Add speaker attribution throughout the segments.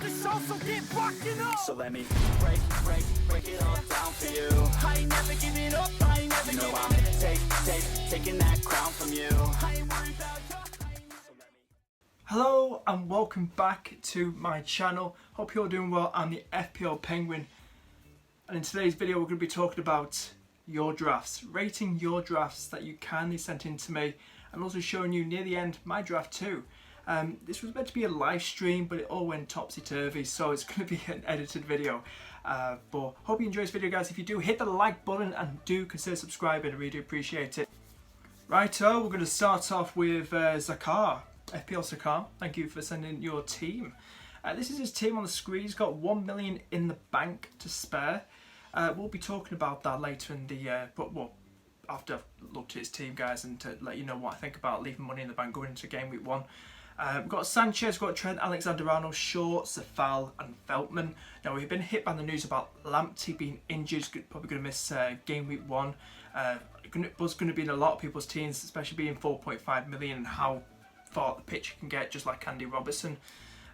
Speaker 1: the show, so get rockin' up.
Speaker 2: So let me break it all down for you.
Speaker 1: I ain't never giving up, I ain't never
Speaker 2: You know
Speaker 1: giving
Speaker 2: I'm taking that crown from you.
Speaker 1: I ain't worried about you.
Speaker 3: Hello and welcome back to my channel. Hope you're doing well. I'm the FPL Penguin, and in today's video we're going to be talking about your drafts, rating your drafts that you kindly sent in to me, and also showing you near the end my draft too. This was meant to be a live stream, but it all went topsy-turvy, so it's going to be an edited video. But hope you enjoy this video, guys. If you do, hit the like button and do consider subscribing. I really do appreciate it. Righto, we're going to start off with Zakar. FPL Zakar, thank you for sending your team. This is his team on the screen. He's got 1 million in the bank to spare. We'll be talking about that later in the after I've looked at his team, guys, and to let you know what I think about leaving money in the bank going into game week 1. We've got Sanchez, we've got Trent, Alexander-Arnold, Shaw, Safal and Veltman. Now, we've been hit by the news about Lamptey being injured, probably going to miss game week 1. Was going to be in a lot of people's teams, especially being 4.5 million and how far the pitch can get, just like Andy Robertson.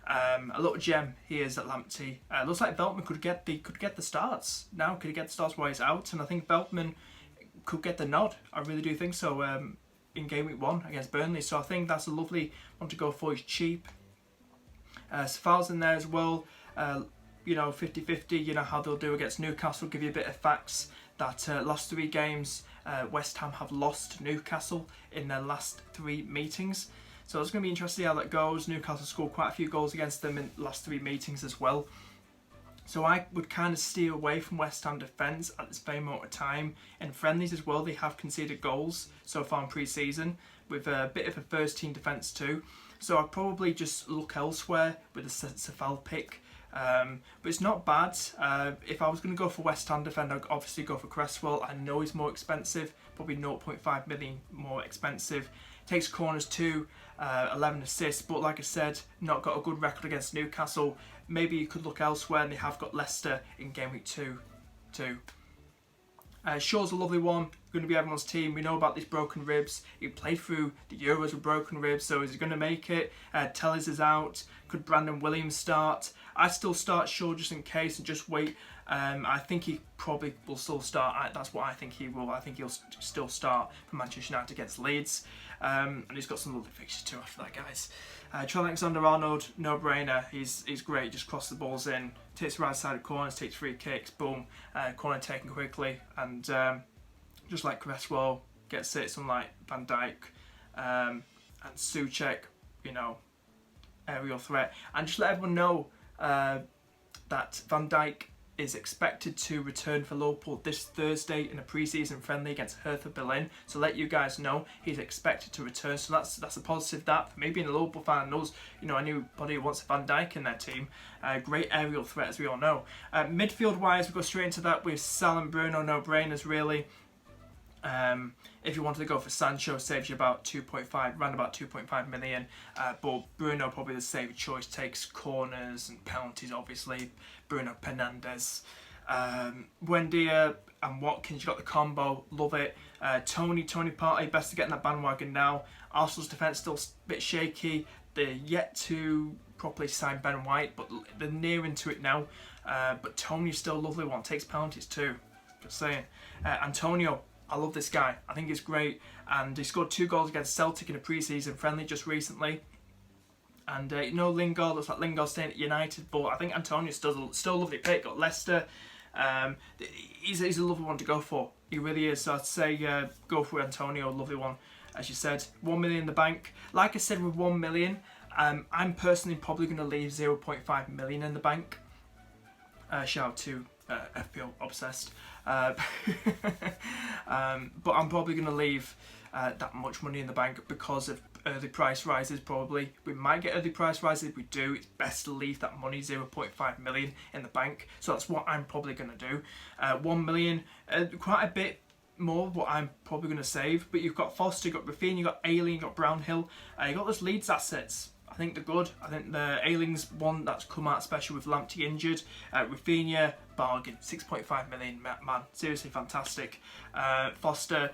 Speaker 3: A little gem he is at Lamptey. Looks like Veltman could get the starts now. Could he get the starts while he's out? And I think Veltman could get the nod. I really do think so. In game week 1 against Burnley, so I think that's a lovely one to go for. He's cheap. Safal's in there as well. You know, 50-50. You know how they'll do against Newcastle. Give you a bit of facts that last 3 games West Ham have lost to Newcastle in their last 3 meetings. So it's going to be interesting to see how that goes. Newcastle scored quite a few goals against them in the last 3 meetings as well. So I would kind of steer away from West Ham defence at this very moment of time. In friendlies as well, they have conceded goals so far in pre-season, with a bit of a first-team defence too. So I'd probably just look elsewhere with a Safal pick. But it's not bad. If I was going to go for West Ham defender, I'd obviously go for Cresswell. I know he's more expensive, probably 0.5 million more expensive. Takes corners too, 11 assists, but like I said, not got a good record against Newcastle. Maybe you could look elsewhere, and they have got Leicester in game week 2 too. Shaw's a lovely one, going to be everyone's team. We know about these broken ribs. He played through the Euros with broken ribs, so is he going to make it? Tellers is out. Could Brandon Williams start? I still start Shaw just in case and just wait. I think he probably will still start. That's what I think he will. I think he'll still start for Manchester United against Leeds. And he's got some lovely fixtures too after that, guys. Trent Alexander-Arnold, no-brainer. He's great. Just cross the balls in, takes the right side of corners, takes free kicks, boom, corner taken quickly, and just like Cresswell, gets it. Someone like Van Dijk and Souček, you know, aerial threat. And just let everyone know that Van Dijk is expected to return for Liverpool this Thursday in a pre-season friendly against Hertha Berlin. So let you guys know he's expected to return. So that's a positive. That for me being a Liverpool fan knows, you know, anybody who wants Van Dijk in their team. Great aerial threat, as we all know. Midfield wise, we go straight into that with Sal and Bruno, no brainers really. If you wanted to go for Sancho, saves you about 2.5, around about 2.5 million. But Bruno probably the safe choice, takes corners and penalties obviously. Bruno Fernandes. Buendia and Watkins, you got the combo, love it. Tony Partey, best to get in that bandwagon now. Arsenal's defence still a bit shaky. They're yet to properly sign Ben White, but they're nearing to it now. But Tony's still a lovely one, takes penalties too, just saying. Antonio, I love this guy. I think he's great, and he scored 2 goals against Celtic in a pre-season friendly just recently. And you know, Lingard, looks like Lingard staying at United, but I think Antonio's still a lovely pick. Got Leicester. He's a lovely one to go for. He really is. So I'd say go for Antonio, lovely one. As you said, 1 million in the bank. Like I said, with 1 million, I'm personally probably going to leave 0.5 million in the bank. Shout out to FPL Obsessed. But I'm probably going to leave that much money in the bank because of early price rises. Probably we might get early price rises. If we do, it's best to leave that money, 0.5 million in the bank. So that's what I'm probably going to do. 1 million, quite a bit more what I'm probably going to save. But you've got Foster, you've got Rafinha, you've got Ayling, you've got Brownhill. You've got those Leeds assets. I think they're good. I think the Ayling's one that's come out special with Lamptey injured. Rafinha, bargain, 6.5 million, man, seriously fantastic. Foster,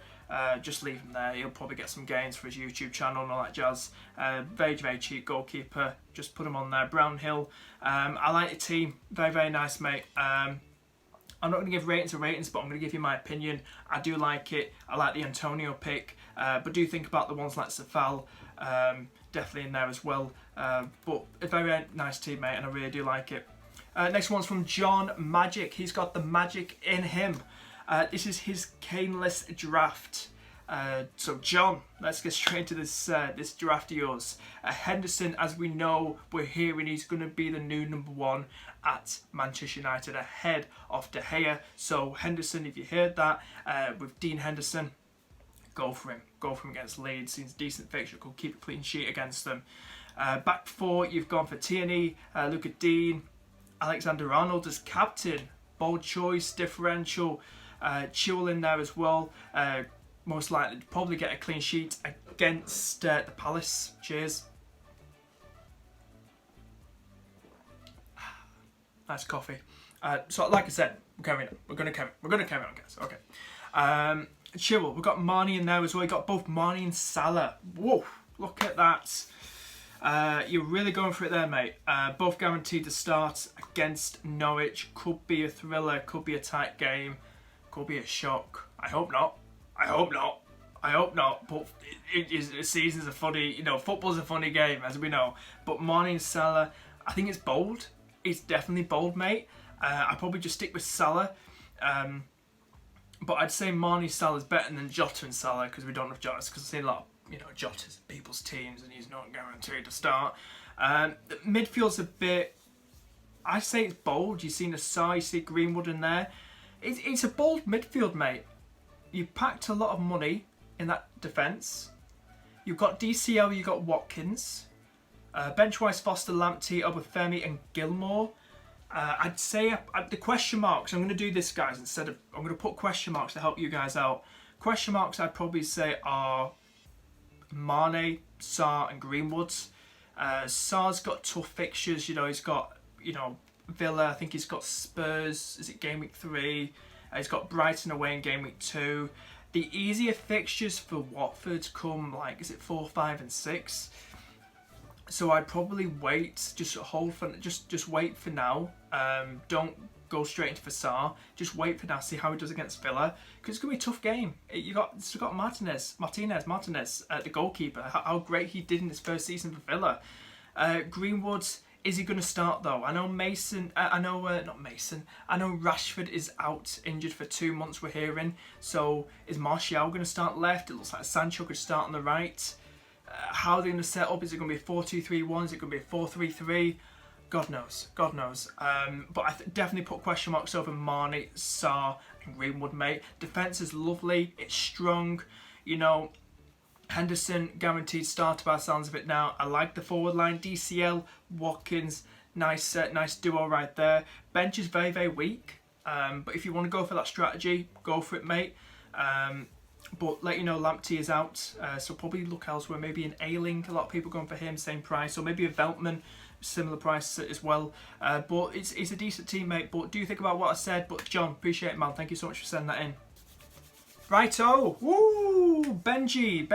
Speaker 3: just leave him there. He'll probably get some gains for his YouTube channel and all that jazz. Very, very cheap goalkeeper. Just put him on there. Brownhill. I like the team. Very, very nice, mate. I'm not going to give ratings, but I'm going to give you my opinion. I do like it. I like the Antonio pick, but do think about the ones like Safal, definitely in there as well. But a very, very nice team, mate, and I really do like it. Next one's from John Magic. He's got the magic in him. This is his Caneless draft. So John, let's get straight into this draft of yours. Henderson, as we know, we're hearing he's going to be the new number 1 at Manchester United ahead of De Gea. So Henderson, if you heard that, with Dean Henderson, go for him. Go for him against Leeds. Seems a decent fixture. Could keep a clean sheet against them. Back 4, you've gone for Tierney, Luca Dean, Alexander Arnold as captain. Bold choice, differential. Chilwell in there as well. Most likely to probably get a clean sheet against the Palace. Cheers. Nice coffee. So, like I said, we're going to carry on, guys. Okay. Chilwell. We've got Marnie in there as well. We've got both Marnie and Salah. Whoa, look at that. You're really going for it there, mate. Both guaranteed to start against Norwich. Could be a thriller. Could be a tight game. Could be a shock. I hope not. But the season's a funny, football's a funny game, as we know. But Marnie and Salah, I think it's bold. It's definitely bold, mate. I'd probably just stick with Salah. But I'd say Marnie Salah's better than Jota and Salah, because we don't have Jota, because I've seen a lot of, Jota's in people's teams, and he's not guaranteed to start. Midfield's a bit, I say it's bold. You've seen Asai, you see Greenwood in there. It's a bold midfield, mate. You packed a lot of money in that defence. You've got DCL, you've got Watkins. Bench-wise, Foster, Lamptey, Obafemi and Gilmore. I'd say the question marks, I'm going to do this, guys, I'm going to put question marks to help you guys out. Question marks I'd probably say are Mane, Sarr and Greenwood. Sarr's got tough fixtures, he's got, Villa, I think he's got Spurs, is it game week 3? He's got Brighton away in game week 2. The easier fixtures for Watford come, is it 4, 5 and 6? So I'd probably wait, just wait for now. Don't go straight into Sarr. Just wait for now, see how he does against Villa, because it's gonna be a tough game. You've got Martinez, the goalkeeper. How great he did in his first season for Villa. Greenwood, is he going to start though? I know I know Rashford is out injured for 2 months. We're hearing. So is Martial going to start left? It looks like Sancho could start on the right. How are they going to set up? Is it going to be a 4-2-3-1? Is it going to be a 4-3-3? God knows. But I definitely put question marks over Marnie, Sarr and Greenwood, mate. Defence is lovely. It's strong. Henderson, guaranteed starter by the sounds of it now. I like the forward line. DCL, Watkins, nice duo right there. Bench is very, very weak. But if you want to go for that strategy, go for it, mate. But let you know, Lamptey is out. So probably look elsewhere. Maybe an Ayling. A lot of people going for him, same price. Or maybe a Veltman, similar price as well. But it's a decent team, mate. But do think about what I said. But John, appreciate it, man. Thank you so much for sending that in. Righto, woo, Benji,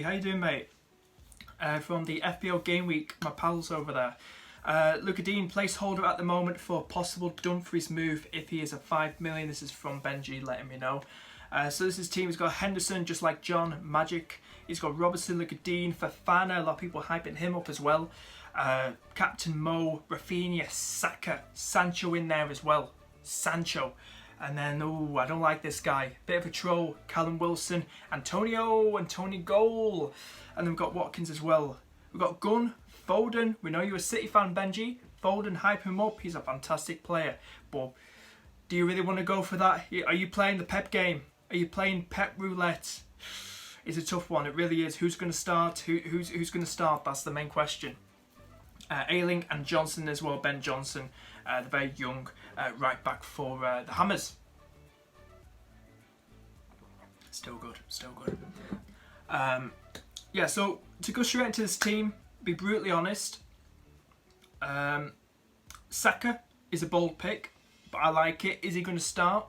Speaker 3: how you doing, mate? From the FPL Game Week, my pals over there. Luca Dean, placeholder at the moment for possible Dumfries move if he is a 5 million. This is from Benji letting me know. So this is his team. He's got Henderson, just like John Magic. He's got Robertson, Luca Dean, Fofana. A lot of people hyping him up as well. Captain Mo, Rafinha, Saka, Sancho in there as well. Sancho. And then, I don't like this guy. Bit of a troll. Callum Wilson, Tony Goal. And then we've got Watkins as well. We've got Gunn, Foden. We know you're a City fan, Benji. Foden, hype him up. He's a fantastic player. But do you really want to go for that? Are you playing the Pep game? Are you playing Pep Roulette? It's a tough one. It really is. Who's going to start? Who's going to start? That's the main question. Ayling and Johnson as well. Ben Johnson, the very young right back for the Hammers. Still good. Yeah, so to go straight into this team, be brutally honest, Saka is a bold pick, but I like it. Is he going to start?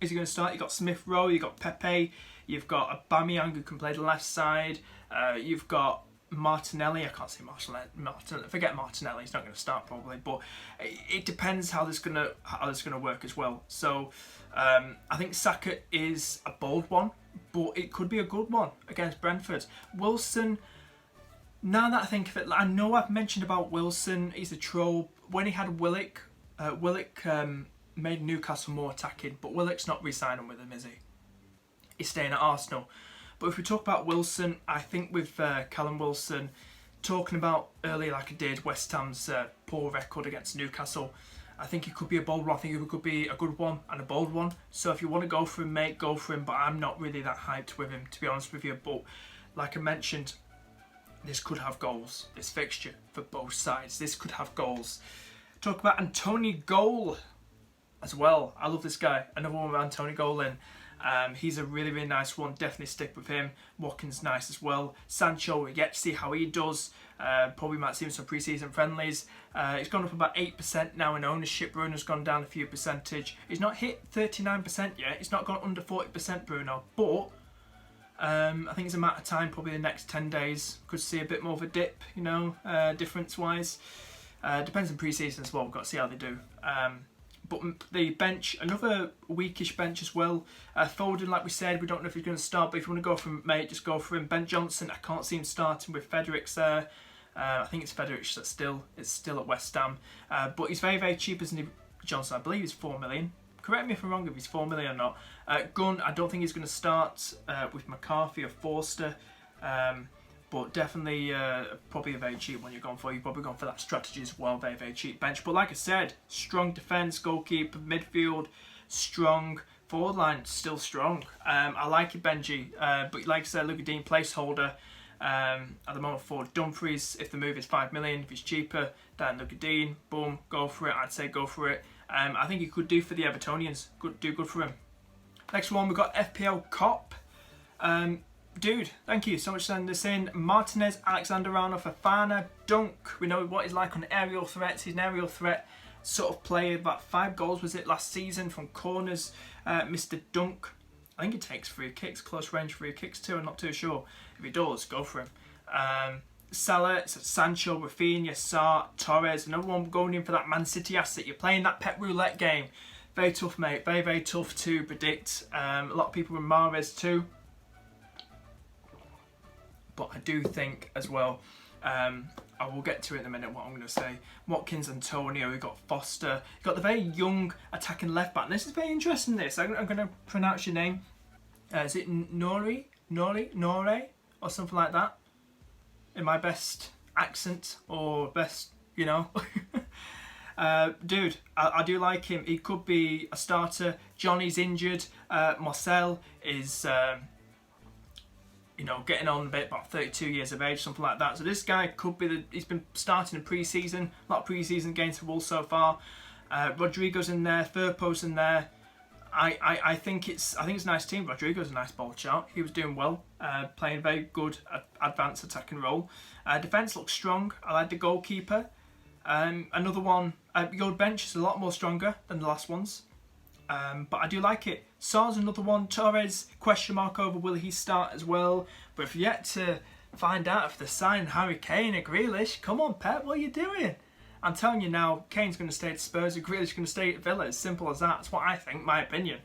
Speaker 3: Is he going to start? You've got Smith Rowe, you've got Pepe, you've got Aubameyang who can play the left side, you've got Martinelli. I can't say Martinelli. Forget Martinelli. He's not going to start probably, but it depends how this going to work as well. So I think Saka is a bold one, but it could be a good one against Brentford. Wilson. Now that I think of it, I know I've mentioned about Wilson. He's a troll. When he had Willock, made Newcastle more attacking, but Willock's not re-signing with him, is he? He's staying at Arsenal. But if we talk about Wilson, I think with Callum Wilson, talking about earlier like I did, West Ham's poor record against Newcastle, I think it could be a bold one. I think it could be a good one and a bold one. So if you want to go for him, mate, go for him. But I'm not really that hyped with him, to be honest with you. But like I mentioned, this could have goals. This fixture for both sides. This could have goals. Talk about Antonio Goal as well. I love this guy. Another one with Antonio Goal in. He's a really, really nice one. Definitely stick with him. Watkins nice as well. Sancho, we get to see how he does. Probably might see him some pre-season friendlies. He's gone up about 8% now in ownership. Bruno's gone down a few percentage. He's not hit 39% yet. He's not gone under 40%, Bruno. But I think it's a matter of time, probably the next 10 days. Could see a bit more of a dip, you know, difference-wise. Depends on pre-season as well. We've got to see how they do. But the bench, another weakish bench as well. Foden, like we said, we don't know if he's going to start, but if you want to go for him, mate, just go for him. Ben Johnson, I can't see him starting with Fredericks there. I think it's Fredericks that's still at West Ham. But he's very, very cheap, isn't he, Johnson? I believe he's 4 million. Correct me if I'm wrong if he's 4 million or not. Gunn, I don't think he's going to start with McCarthy or Forster. But definitely probably a very cheap one you're going for. You've probably gone for that strategy as well. Very, very cheap bench. But like I said, strong defence, goalkeeper, midfield, strong. Forward line, still strong. I like it, Benji. But like I said, Luka Dean, placeholder. At the moment for Dumfries, if the move is 5 million, if it's cheaper than Luka Dean, boom, go for it. I'd say go for it. I think he could do for the Evertonians. Do good for him. Next one, we've got FPL Cop. Dude, thank you so much for sending this in. Martinez, Alexander-Arnold, Fofana, Dunk. We know what he's like on aerial threats. He's an aerial threat sort of player. About 5 goals was it last season from corners. Mr. Dunk. I think he takes free kicks, close range free kicks too. I'm not too sure. If he does, go for him. Salah, Sancho, Rafinha, Sarr, Torres. Another one going in for that Man City asset. You're playing that pet roulette game. Very tough, mate. Very, very tough to predict. A lot of people with Mahrez too. But I do think as well, I will get to it in a minute what I'm going to say. Watkins, Antonio, we've got Foster. You've got the very young attacking left back. And this is very interesting, this. I'm going to pronounce your name. Is it Nore? Or something like that? In my best accent or best, you know. Dude, I do like him. He could be a starter. Johnny's injured. Marcel is... you know, getting on a bit, about 32 years of age, something like that. So this guy could be he's been starting in pre-season, a lot of pre-season games for Wolves so far. Rodrigo's in there, Firpo's in there. I think it's a nice team. Rodrigo's a nice ball shout. He was doing well, playing very good advanced attacking role. Defence looks strong. I like the goalkeeper. Another one, your bench is a lot more stronger than the last ones. But I do like it. Sarr's another one. Torres, question mark over will he start as well. But if you're yet to find out if they're signing Harry Kane or Grealish, come on, Pep, what are you doing? I'm telling you now, Kane's going to stay at Spurs and Grealish is going to stay at Villa. As simple as that. That's what I think, my opinion.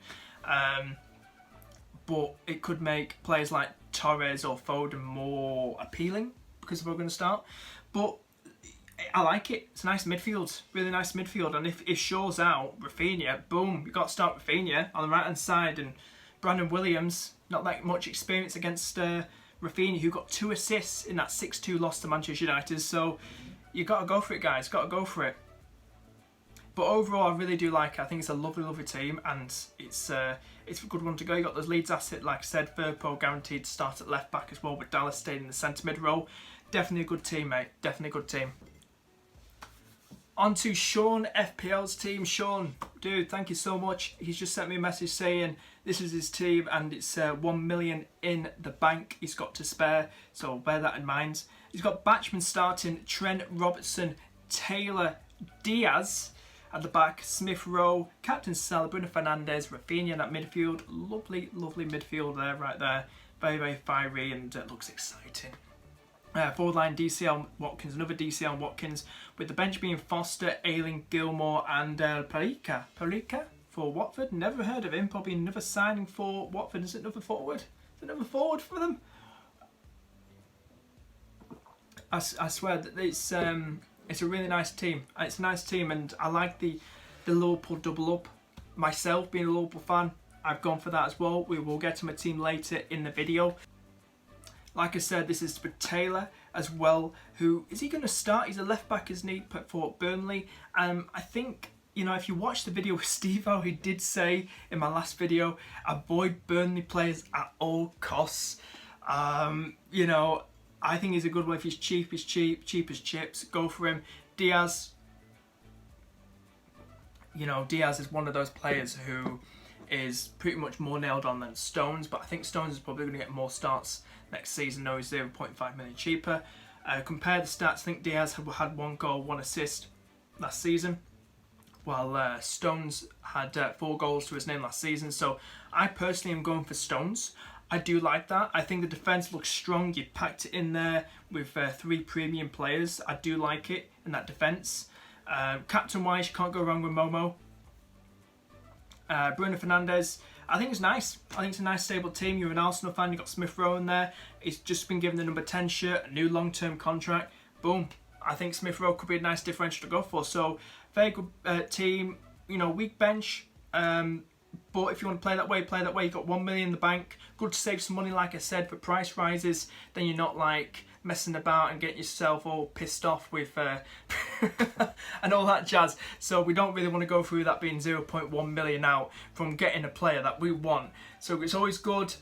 Speaker 3: But it could make players like Torres or Foden more appealing because we're going to start. But I like it. It's a nice midfield. Really nice midfield. And if Shaw's out, Rafinha, boom, you've got to start Rafinha on the right-hand side. And Brandon Williams, not that much experience against Rafinha, who got 2 assists in that 6-2 loss to Manchester United. So you got to go for it, guys. Got to go for it. But overall, I really do like it. I think it's a lovely, lovely team. And it's a good one to go. You got those Leeds asset, like I said, Firpo guaranteed to start at left-back as well, with Dallas staying in the centre-mid role. Definitely a good team, mate. Definitely a good team. On to Sean, FPL's team. Sean, dude, thank you so much. He's just sent me a message saying this is his team and it's 1 million in the bank he's got to spare. So bear that in mind. He's got Batchman starting, Trent, Robertson, Taylor, Diaz, At the back, Smith Rowe, Captain Salah, Bruno Fernandes, Rafinha in that midfield. Lovely, lovely midfield there, right there. Very, very fiery and looks exciting. Forward line, DCL Watkins, another DCL Watkins, with the bench being Foster, Ayling, Gilmore and Parika for Watford. Never heard of him. Probably another signing for Watford. Is it another forward? Is it another forward for them? I swear that it's a really nice team. It's a nice team, and I like the Liverpool double up. Myself, being a Liverpool fan, I've gone for that as well. We will get to my team later in the video. Like I said, this is for Taylor as well. Who is he going to start? He's a left back, isn't he, for Burnley? I think, you know, if you watch the video with Steve-O, he did say in my last video, avoid Burnley players at all costs. You know, I think he's a good one. If he's cheap, he's cheap. Cheap as chips. Go for him. Diaz. You know, Diaz is one of those players who is pretty much more nailed on than Stones, but I think Stones is probably going to get more starts next season. No, he's 0.5 million cheaper. Compare the stats. I think Diaz had 1 goal, 1 assist last season, while Stones had 4 goals to his name last season. So I personally am going for Stones. I do like that. I think the defence looks strong. You packed it in there with 3 premium players. I do like it in that defence. Captain-wise, you can't go wrong with Momo. Bruno Fernandes, I think it's nice. I think it's a nice stable team. You're an Arsenal fan, you've got Smith Rowe in there. He's just been given the number 10 shirt, a new long-term contract. Boom. I think Smith Rowe could be a nice differential to go for. So, very good team. You know, weak bench. But if you want to play that way, play that way. You've got 1 million in the bank. Good to save some money, like I said, for price rises. Then you're not like messing about and getting yourself all pissed off with and all that jazz. So we don't really want to go through that being 0.1 million out from getting a player that we want. So it's always good,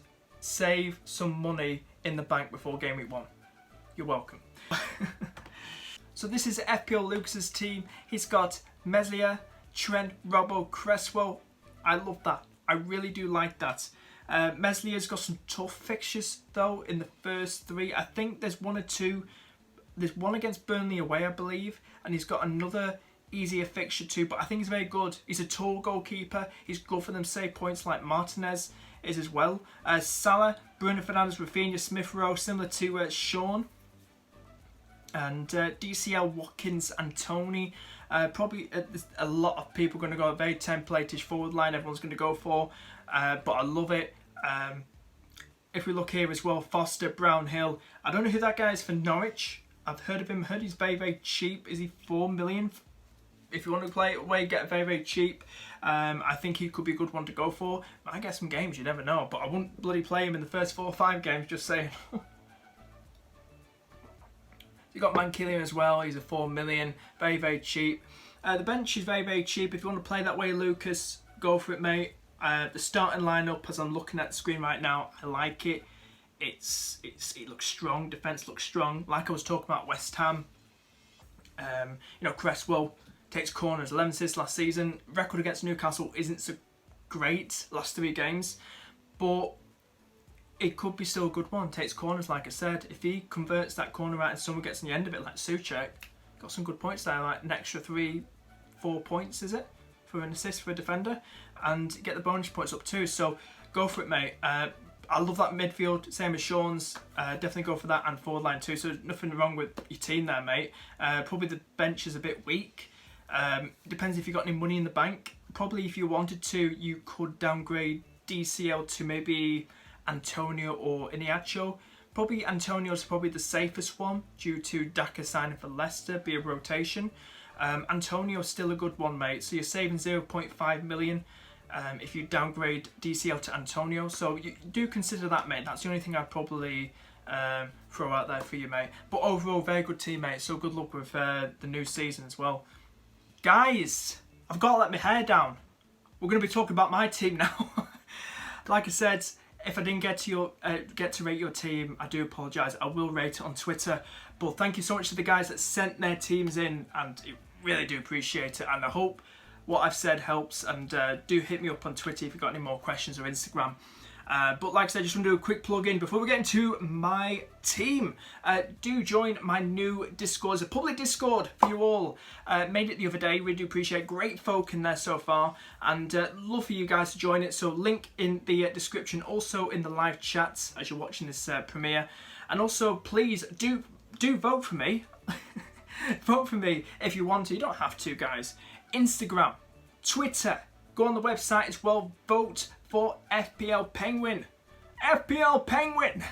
Speaker 3: save some money in the bank before game week 1. You're welcome. So this is FPL Lucas's team. He's got Meslier, Trent, Robbo, Cresswell. I love that. I really do like that. Meslier's got some tough fixtures though in the first 3. I think there's 1 or 2. There's 1 against Burnley away, I believe, and he's got another easier fixture too. But I think he's very good. He's a tall goalkeeper. He's good for them save points like Martinez is as well. Salah, Bruno Fernandes, Rafinha, Smith Rowe, similar to Sean. And DCL, Watkins and Tony. Probably a lot of people are going to go a very template-ish forward line. Everyone's going to go for. But I love it. If we look here as well, Foster, Brownhill. I don't know who that guy is for Norwich. I've heard of him. Heard he's very, very cheap. Is he 4 million? If you want to play it away, get it very, very cheap. I think he could be a good one to go for. I get some games, you never know. But I wouldn't bloody play him in the first 4 or 5 games, just saying. You got Mankillian as well. He's a 4 million. Very, very cheap. The bench is very, very cheap. If you want to play that way, Lucas, go for it, mate. The starting lineup, as I'm looking at the screen right now, I like it. It looks strong. Defence looks strong. Like I was talking about West Ham. You know, Cresswell takes corners. 11 assists last season. Record against Newcastle isn't so great last 3 games, but it could be still a good one. Takes corners, like I said. If he converts that corner out and someone gets on the end of it, like Souček, got some good points there, like an extra 3-4 points, is it? For an assist for a defender, and get the bonus points up too. So go for it, mate. I love that midfield, same as Sean's. Definitely go for that, and forward line too. So nothing wrong with your team there, mate. Probably the bench is a bit weak. Depends if you got any money in the bank. Probably if you wanted to, you could downgrade DCL to maybe Antonio or Iniacho. Probably Antonio's probably the safest one due to Daka signing for Leicester, be a rotation. Antonio's still a good one, mate. So you're saving 0.5 million if you downgrade DCL to Antonio. So you do consider that, mate. That's the only thing I'd probably throw out there for you, mate. But overall, very good team, mate. So good luck with the new season as well. Guys, I've got to let my hair down. We're going to be talking about my team now. Like I said, if I didn't get to rate your team, I do apologise. I will rate it on Twitter. But thank you so much to the guys that sent their teams in, and I really do appreciate it. And I hope what I've said helps. And do hit me up on Twitter if you've got any more questions, or Instagram. But like I said, just want to do a quick plug in before we get into my team. Do join my new Discord. It's a public Discord for you all. Made it the other day. Really do appreciate great folk in there so far, and love for you guys to join it. So link in the description, also in the live chats as you're watching this premiere. And also please do vote for me. Vote for me if you want to. You don't have to, guys. Instagram, Twitter, go on the website as well. Vote for FPL Penguin. FPL Penguin!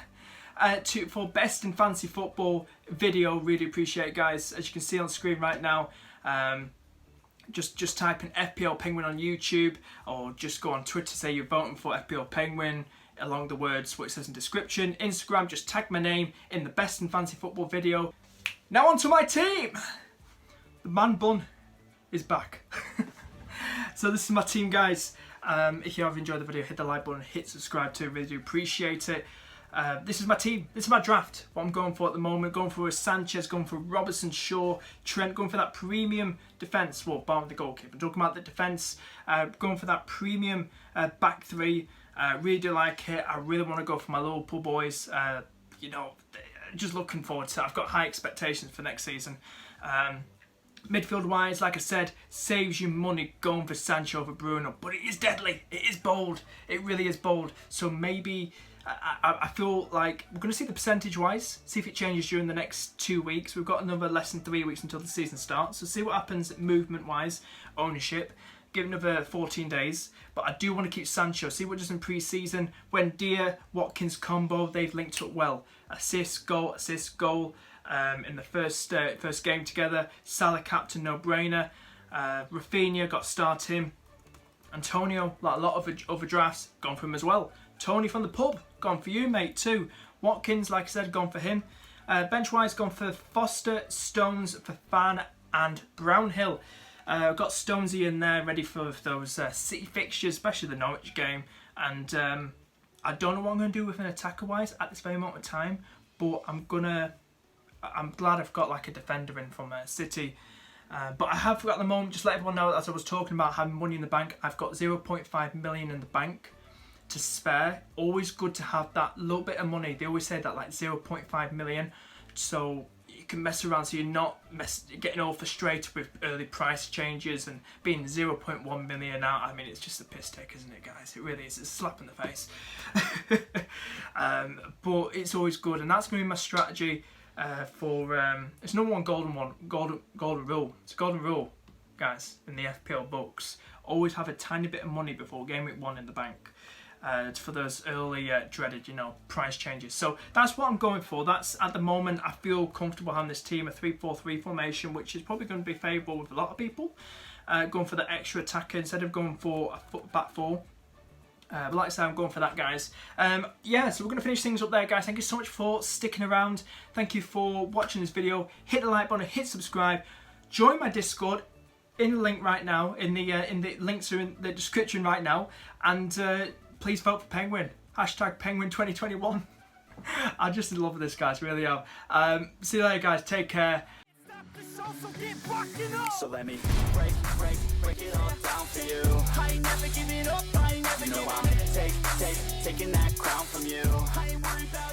Speaker 3: For best in fantasy football video. Really appreciate it, guys. As you can see on the screen right now, just type in FPL Penguin on YouTube, or just go on Twitter, say you're voting for FPL Penguin along the words what it says in description. Instagram, just tag my name in the best in fantasy football video. Now on to my team. The man bun is back. So this is my team, guys. If you have enjoyed the video, hit the like button, hit subscribe too. Really do appreciate it. This is my team. This is my draft. What I'm going for at the moment. Going for a Sanchez, going for Robertson, Shaw, Trent. Going for that premium defence. Well, bar the goalkeeper. Talking about the defence. Going for that premium back three. Really do like it. I really want to go for my Liverpool boys. You know, just looking forward to it. I've got high expectations for next season. Midfield wise, like I said, saves you money going for Sancho over Bruno, but it is deadly. It is bold. It really is bold. So maybe I feel like we're going to see the percentage wise, see if it changes during the next 2 weeks. We've got another less than 3 weeks until the season starts, so see what happens movement wise, ownership. Give another 14 days, but I do want to keep Sancho. See what does in pre-season. When Dia Watkins combo, they've linked up well. Assist goal. In the first game together. Salah captain, no brainer. Rafinha got starting. Antonio, like a lot of other drafts, gone for him as well. Tony from the pub, gone for you, mate, too. Watkins, like I said, gone for him. Bench-wise, gone for Foster, Stones, Fafan, and Brownhill. Got Stonesy in there, ready for those City fixtures, especially the Norwich game. And I don't know what I'm going to do with an attacker-wise at this very moment of time, but I'm glad I've got like a defender in from City. But I have at the moment, just let everyone know, as I was talking about having money in the bank, I've got 0.5 million in the bank to spare. Always good to have that little bit of money. They always say that, like 0.5 million, so you can mess around, so you're not getting all frustrated with early price changes and being 0.1 million out. I mean, it's just a piss take, isn't it, guys? It really is. It's a slap in the face. But it's always good, and that's going to be my strategy. It's number one golden rule. It's a golden rule, guys, in the FPL books. Always have a tiny bit of money before game week 1 in the bank. For those early dreaded, price changes. So that's what I'm going for. That's, at the moment, I feel comfortable having this team, a 3-4-3 formation, which is probably going to be favourable with a lot of people. Going for the extra attacker instead of going for a back four. But like I said, I'm going for that, guys. Yeah, so we're going to finish things up there, guys. Thank you so much for sticking around. Thank you for watching this video. Hit the like button, hit subscribe. Join my Discord in the link right now. In the links are in the description right now. And please vote for Penguin. Hashtag Penguin 2021. I'm just in love with this, guys. Really am. See you later, guys. Take care.
Speaker 2: So let me break it all down for you.
Speaker 1: I ain't never giving up, I ain't never
Speaker 2: You know
Speaker 1: giving
Speaker 2: I'm taking that crown from you.
Speaker 1: I ain't worried about